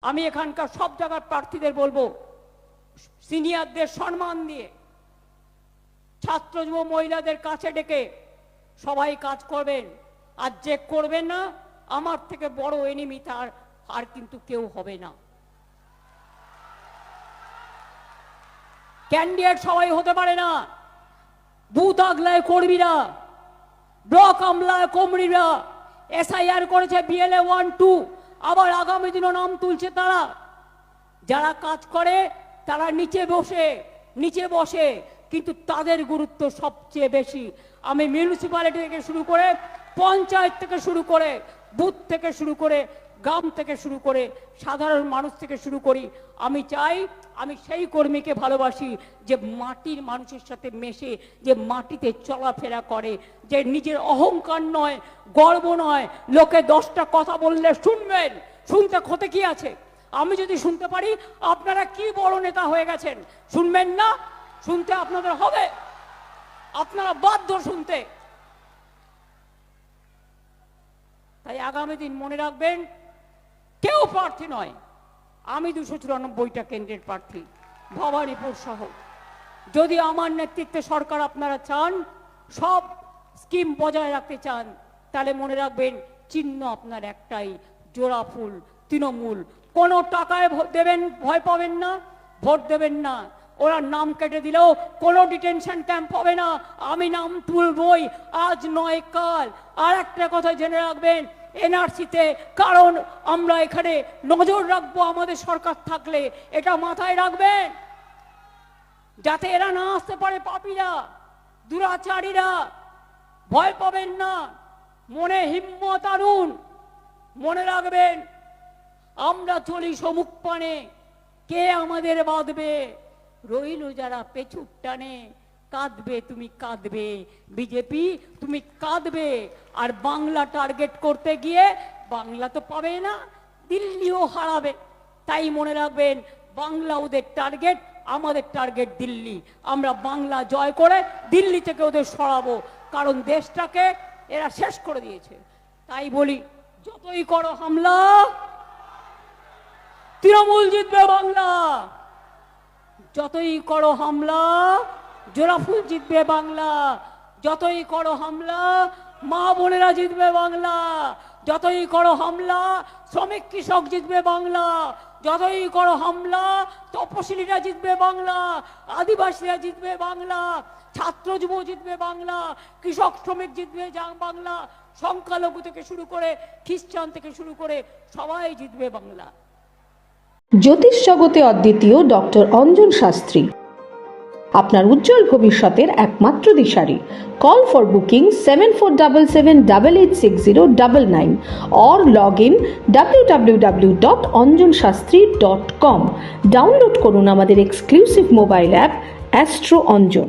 আমি এখানকার সব জায়গার প্রার্থীদের বলবো, সিনিয়রদের সম্মান দিয়ে ছাত্র যুব মহিলাদের কাছে ডেকে সবাই কাজ করবেন। আর যে করবেন না, আমার থেকে বড় এনিমি তার আর কিন্তু কেউ হবে না। ক্যান্ডিডেট সবাই হতে পারে না। বুথ আগলায় কর্মীরা, ব্লক আমলায় কর্মীরা, এসআইআর করেছে বিএলএ 1-2, আবার আগামী দিনও নাম তুলছে তারা। যারা কাজ করে তারা নিচে বসে কিন্তু তাদের গুরুত্ব সবচেয়ে বেশি। আমি মিউনিসিপ্যালিটি থেকে শুরু করে, পঞ্চায়েত থেকে শুরু করে, বুথ থেকে শুরু করে, গ্রাম থেকে শুরু করে, সাধারণ মানুষ থেকে শুরু করি। আমি চাই, আমি সেই কর্মীকে ভালোবাসি যে মাটির মানুষের সাথে মেশে, যে মাটিতে চলাফেরা করে, যে নিজের অহংকার নয়, গর্ব নয়, লোকে 10টা কথা বললে শুনবেন। শুনতে ক্ষতি কি আছে? আমি যদি শুনতে পারি আপনারা কি বড় নেতা হয়ে গেছেন, শুনবেন না? শুনতে আপনাদের হবে, আপনারা বাধ্য শুনতে। তাই আগামী দিন মনে রাখবেন, কেউ প্রার্থী নয়, আমি 294টা কেন্দ্রের প্রার্থী, ভবানীপুর সহ। যদি আমার নেতৃত্বে সরকার আপনারা চান, সব স্কিম বজায় রাখতে চান, তাহলে মনে রাখবেন চিহ্ন আপনার একটাই, জোড়া ফুল, তৃণমূল। কোনো টাকায় ভোট দেবেন, ভয় পাবেন না, ভোট দেবেন না। ওরা নাম কেটে দিলেও কোনো ডিটেনশন ক্যাম্প হবে না, আমি নাম তুলবই, আজ নয় কাল। আর একটা কথা জেনে রাখবেন, এনআরসিতে, কারণ আমরা এখানে নজর রাখবো আমাদের সরকার থাকলে, এটা মাথায় রাখবেন যাতে এরা না আসতে পারে, পাপীরা, দুরাচারীরা। ভয় পাবেন না, মনে হিম্মত আনুন। মনে রাখবেন, আমরা চলি সমুখ পানে, কে আমাদের বাঁধবে? রইল যারা পেছুর টানে, কাঁদবে তুমি কাঁদবে, বিজেপি তুমি কাঁদবে। আর বাংলা টার্গেট করতে গিয়ে বাংলা তো পাবে না, দিল্লিও হারাবে। তাই মনে রাখবেন, বাংলা ওদের টার্গেট, আমাদের টার্গেট দিল্লি। আমরা বাংলা জয় করে দিল্লি থেকে ওদের সরাবো, কারণ দেশটাকে এরা শেষ করে দিয়েছে। তাই বলি, যতই করো হামলা, তৃণমূল জিতবে বাংলা। যতই করো হামলা, জোড়াফুল জিতবে বাংলা। যতই করো হামলা, মা বোনেরা জিতবে বাংলা। যতই করো হামলা, শ্রমিক কৃষক জিতবে বাংলা। যতই করো হামলা, তপশিলীরা জিতবে বাংলা, আদিবাসীরা জিতবে বাংলা, ছাত্র যুব জিতবে বাংলা, কৃষক শ্রমিক জিতবে বাংলা, সংখ্যালঘু থেকে শুরু করে, খ্রিস্টান থেকে শুরু করে সবাই জিতবে বাংলা। জ্যোতিষ জগতে অদ্বিতীয় ডক্টর অঞ্জন শাস্ত্রী, আপনার উজ্জ্বল ভবিষ্যতের একমাত্র দিশারি। Call for booking 7477886099 or log in www.anjanshastri.com। Download করুন আমাদের exclusive mobile app astro Anjan.